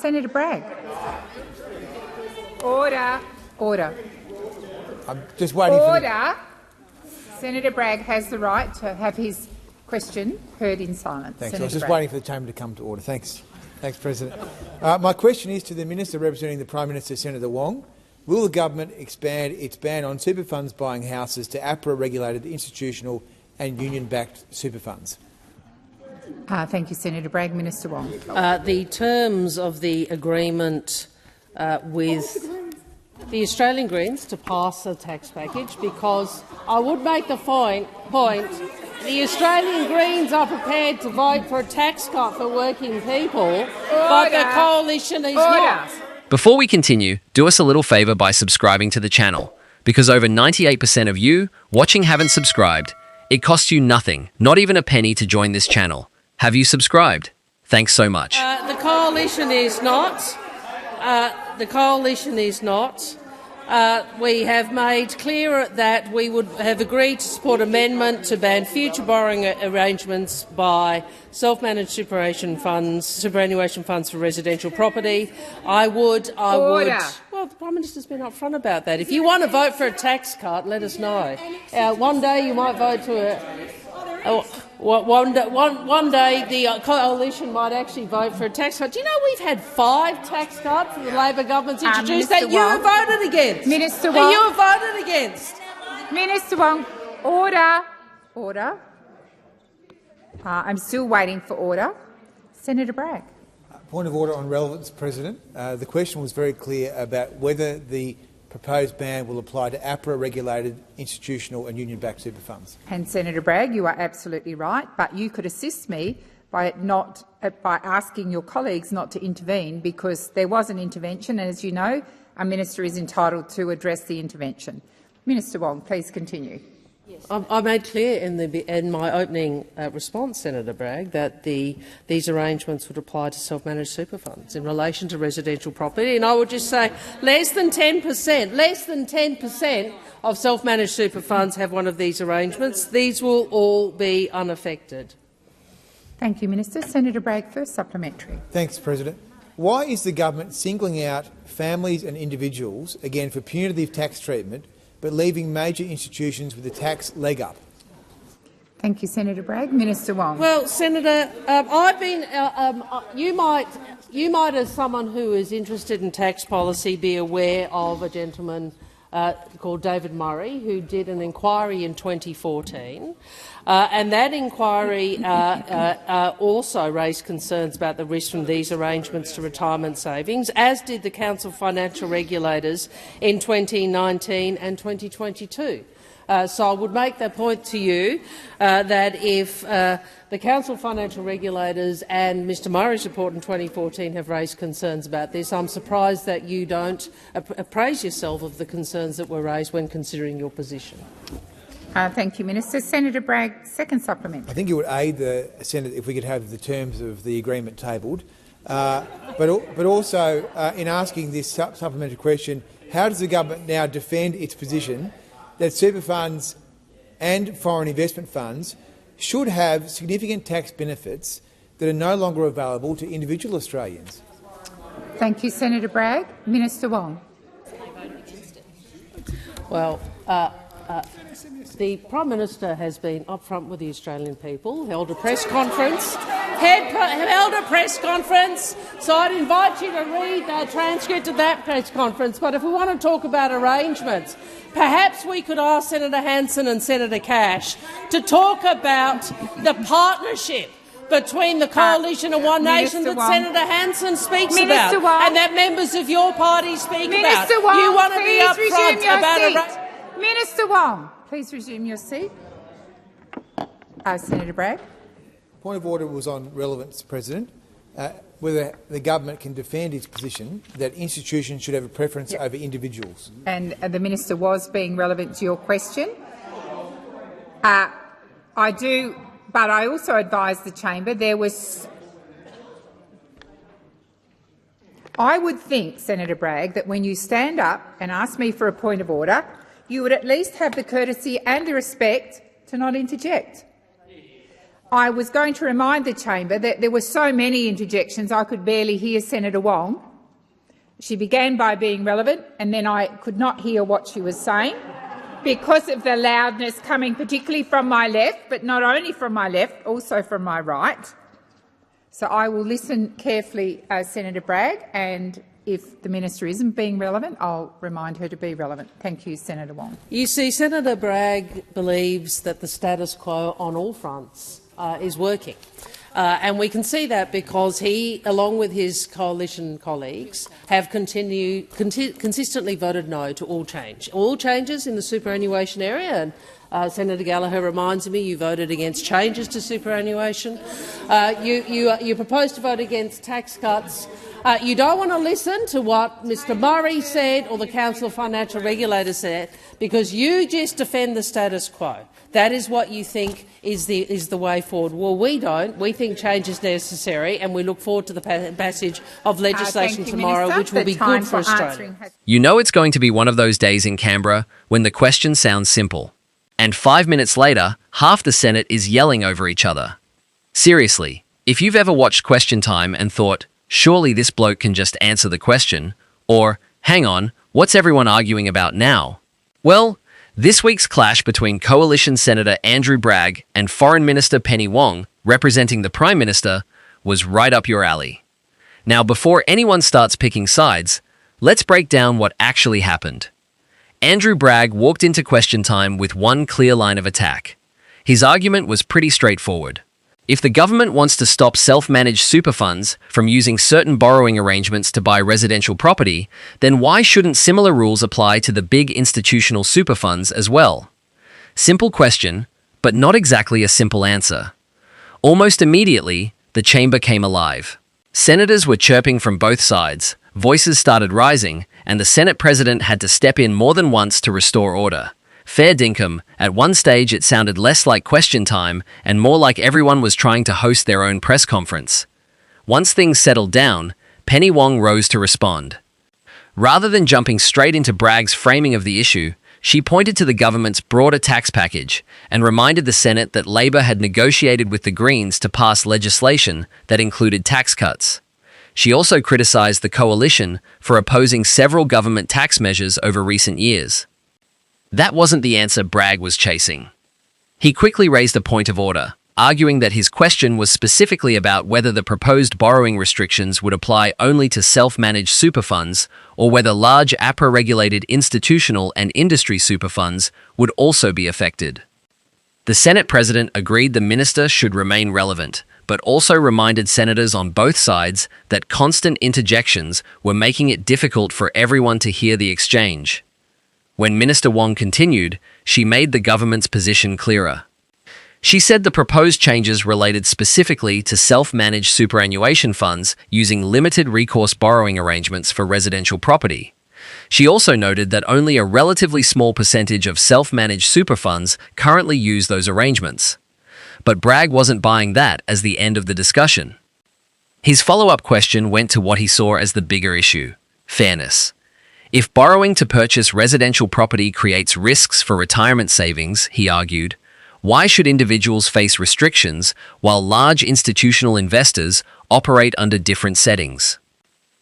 Senator Bragg. Order. Order. I'm just waiting for Order. Senator Bragg has the right to have his question heard in silence. Thanks. Senator I was just Bragg. waiting for the chamber to come to order. Thanks. Thanks, President. My question is to the Minister representing the Prime Minister, Senator Wong. Will the government expand its ban on super funds buying houses to APRA-regulated institutional and union-backed super funds? Thank you, Senator Bragg. Minister Wong. The terms of the agreement with the Australian Greens to pass a tax package, because I would make the point the Australian Greens are prepared to vote for a tax cut for working people, but the coalition is not. Before we continue, do us a little favour by subscribing to the channel, because over 98% of you watching haven't subscribed. It costs you nothing, not even a penny, to join this channel. Have you subscribed? Thanks so much. The coalition is not. We have made clear that we would have agreed to support amendment to ban future borrowing arrangements by self-managed superannuation funds for residential property. I would. Well, the Prime Minister's been upfront about that. If you want to vote for a tax cut, let us know. One day you might vote for one day the coalition might actually vote for a tax cut. Do you know we've had 5 tax cuts the Labor government's introduced that you have voted against? Minister Wong. You have voted against. Minister Wong. Order. Order. I'm still waiting for order. Senator Bragg. Point of order on relevance, President. The question was very clear about whether the proposed ban will apply to APRA-regulated institutional and union-backed super funds. And Senator Bragg, you are absolutely right, but you could assist me by asking your colleagues not to intervene, because there was an intervention, and as you know, a minister is entitled to address the intervention. Minister Wong, please continue. Yes. I made clear in my opening response, Senator Bragg, that these arrangements would apply to self-managed super funds in relation to residential property. And I would just say less than 10% of self-managed super funds have one of these arrangements. These will all be unaffected. Thank you, Minister. Senator Bragg, first supplementary. Thanks, President. Why is the government singling out families and individuals, again for punitive tax treatment, but leaving major institutions with a tax leg up? Thank you, Senator Bragg. Minister Wong. Well, Senator, I've been. You might, as someone who is interested in tax policy, be aware of a gentleman called David Murray, who did an inquiry in 2014. And that inquiry also raised concerns about the risk from these arrangements to retirement savings, as did the Council of Financial Regulators in 2019 and 2022. So I would make that point to you that if the Council of Financial Regulators and Mr Murray's report in 2014 have raised concerns about this, I'm surprised that you don't appraise yourself of the concerns that were raised when considering your position. Thank you, Minister. Senator Bragg, second supplement. I think it would aid the Senate if we could have the terms of the agreement tabled. But also, in asking this supplementary question, how does the government now defend its position that super funds and foreign investment funds should have significant tax benefits that are no longer available to individual Australians? Thank you, Senator Bragg. Minister Wong. Well, the Prime Minister has been upfront with the Australian people, held a press conference, so I'd invite you to read the transcript of that press conference. But if we want to talk about arrangements, perhaps we could ask Senator Hanson and Senator Cash to talk about the partnership between the coalition and One Nation that Senator Hanson speaks about, and that members of your party speak about. Wong, you want to be upfront about Minister Wong, please resume your seat. Senator Bragg. Point of order was on relevance, President. Whether the government can defend its position that institutions should have a preference over individuals. And the minister was being relevant to your question. I do, but I also advise the chamber there was. I would think, Senator Bragg, that when you stand up and ask me for a point of order, you would at least have the courtesy and the respect to not interject. I was going to remind the chamber that there were so many interjections I could barely hear Senator Wong. She began by being relevant, and then I could not hear what she was saying because of the loudness coming particularly from my left, but not only from my left, also from my right. So I will listen carefully, Senator Bragg, and if the minister isn't being relevant, I'll remind her to be relevant. Thank you, Senator Wong. You see, Senator Bragg believes that the status quo on all fronts is working. And we can see that because he, along with his coalition colleagues, have consistently voted no to all changes in the superannuation area. And Senator Gallagher reminds me you voted against changes to superannuation. You proposed to vote against tax cuts. You don't want to listen to what Mr Murray said or the Council of Financial Regulators said because you just defend the status quo. That is what you think is the way forward. Well, we don't. We think change is necessary, and we look forward to the passage of legislation tomorrow, Minister. which will be good for Australia. You know it's going to be one of those days in Canberra when the question sounds simple. And 5 minutes later, half the Senate is yelling over each other. Seriously, if you've ever watched Question Time and thought, surely this bloke can just answer the question, or, hang on, what's everyone arguing about now? Well, this week's clash between Coalition Senator Andrew Bragg and Foreign Minister Penny Wong, representing the Prime Minister, was right up your alley. Now, before anyone starts picking sides, let's break down what actually happened. Andrew Bragg walked into Question Time with one clear line of attack. His argument was pretty straightforward. If the government wants to stop self-managed super funds from using certain borrowing arrangements to buy residential property, then why shouldn't similar rules apply to the big institutional super funds as well? Simple question, but not exactly a simple answer. Almost immediately, the chamber came alive. Senators were chirping from both sides, voices started rising, and the Senate President had to step in more than once to restore order. Fair dinkum, at one stage it sounded less like Question Time and more like everyone was trying to host their own press conference. Once things settled down, Penny Wong rose to respond. Rather than jumping straight into Bragg's framing of the issue, she pointed to the government's broader tax package and reminded the Senate that Labor had negotiated with the Greens to pass legislation that included tax cuts. She also criticized the coalition for opposing several government tax measures over recent years. That wasn't the answer Bragg was chasing. He quickly raised a point of order, arguing that his question was specifically about whether the proposed borrowing restrictions would apply only to self-managed super funds or whether large APRA-regulated institutional and industry super funds would also be affected. The Senate President agreed the minister should remain relevant, but also reminded senators on both sides that constant interjections were making it difficult for everyone to hear the exchange. When Minister Wong continued, she made the government's position clearer. She said the proposed changes related specifically to self-managed superannuation funds using limited recourse borrowing arrangements for residential property. She also noted that only a relatively small percentage of self-managed super funds currently use those arrangements. But Bragg wasn't buying that as the end of the discussion. His follow-up question went to what he saw as the bigger issue: fairness. If borrowing to purchase residential property creates risks for retirement savings, he argued, why should individuals face restrictions while large institutional investors operate under different settings?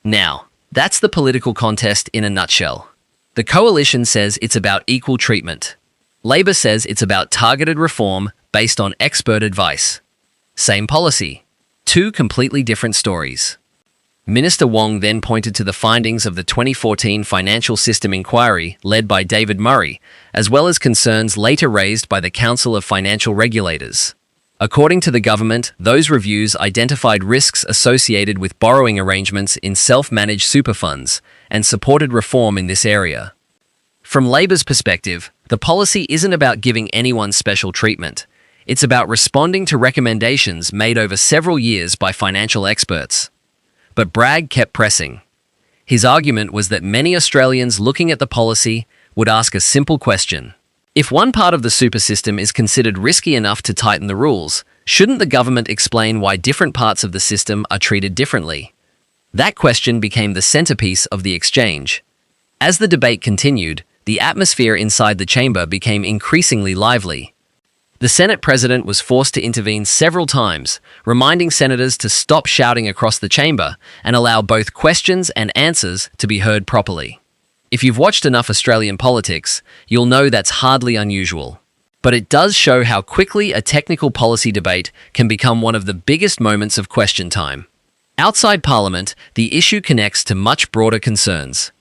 Now, that's the political contest in a nutshell. The coalition says it's about equal treatment. Labor says it's about targeted reform based on expert advice. Same policy. Two completely different stories. Minister Wong then pointed to the findings of the 2014 Financial System Inquiry led by David Murray, as well as concerns later raised by the Council of Financial Regulators. According to the government, those reviews identified risks associated with borrowing arrangements in self-managed super funds and supported reform in this area. From Labor's perspective, the policy isn't about giving anyone special treatment. It's about responding to recommendations made over several years by financial experts. But Bragg kept pressing. His argument was that many Australians looking at the policy would ask a simple question. If one part of the super system is considered risky enough to tighten the rules, shouldn't the government explain why different parts of the system are treated differently? That question became the centerpiece of the exchange. As the debate continued, the atmosphere inside the chamber became increasingly lively. The Senate president was forced to intervene several times, reminding senators to stop shouting across the chamber and allow both questions and answers to be heard properly. If you've watched enough Australian politics, you'll know that's hardly unusual. But it does show how quickly a technical policy debate can become one of the biggest moments of question time. Outside Parliament, the issue connects to much broader concerns.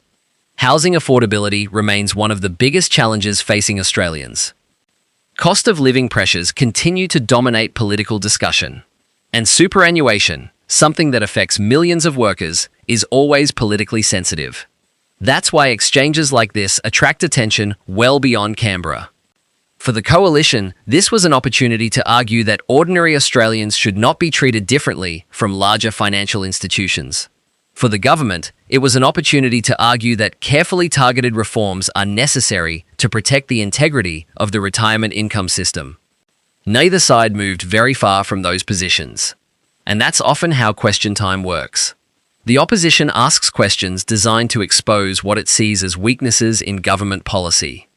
Housing affordability remains one of the biggest challenges facing Australians. Cost of living pressures continue to dominate political discussion. And superannuation, something that affects millions of workers, is always politically sensitive. That's why exchanges like this attract attention well beyond Canberra. For the Coalition, this was an opportunity to argue that ordinary Australians should not be treated differently from larger financial institutions. For the government, it was an opportunity to argue that carefully targeted reforms are necessary to protect the integrity of the retirement income system. Neither side moved very far from those positions. And that's often how question time works. The opposition asks questions designed to expose what it sees as weaknesses in government policy.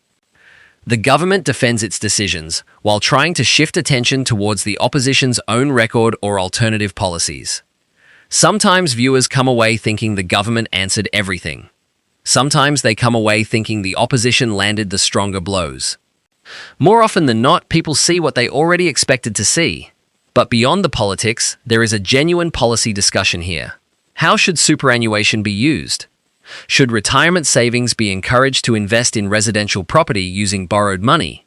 The government defends its decisions while trying to shift attention towards the opposition's own record or alternative policies. Sometimes viewers come away thinking the government answered everything. Sometimes they come away thinking the opposition landed the stronger blows. More often than not, people see what they already expected to see. But beyond the politics, there is a genuine policy discussion here. How should superannuation be used? Should retirement savings be encouraged to invest in residential property using borrowed money?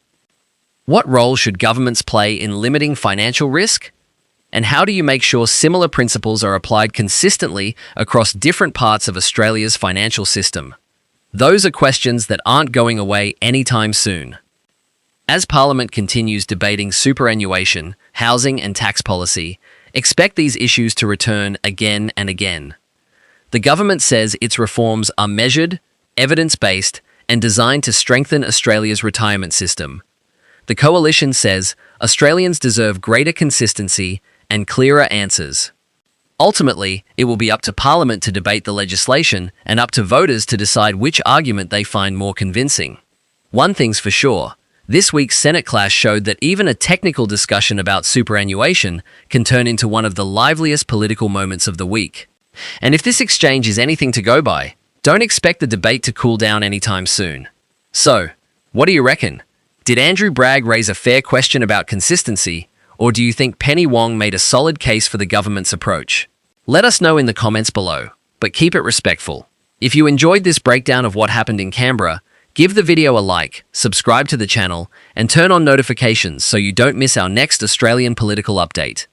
What role should governments play in limiting financial risk? And how do you make sure similar principles are applied consistently across different parts of Australia's financial system? Those are questions that aren't going away anytime soon. As Parliament continues debating superannuation, housing and tax policy, expect these issues to return again and again. The government says its reforms are measured, evidence-based, and designed to strengthen Australia's retirement system. The Coalition says Australians deserve greater consistency and clearer answers. Ultimately, it will be up to Parliament to debate the legislation and up to voters to decide which argument they find more convincing. One thing's for sure, this week's Senate clash showed that even a technical discussion about superannuation can turn into one of the liveliest political moments of the week. And if this exchange is anything to go by, don't expect the debate to cool down anytime soon. So, what do you reckon? Did Andrew Bragg raise a fair question about consistency, or do you think Penny Wong made a solid case for the government's approach? Let us know in the comments below, but keep it respectful. If you enjoyed this breakdown of what happened in Canberra, give the video a like, subscribe to the channel, and turn on notifications so you don't miss our next Australian political update.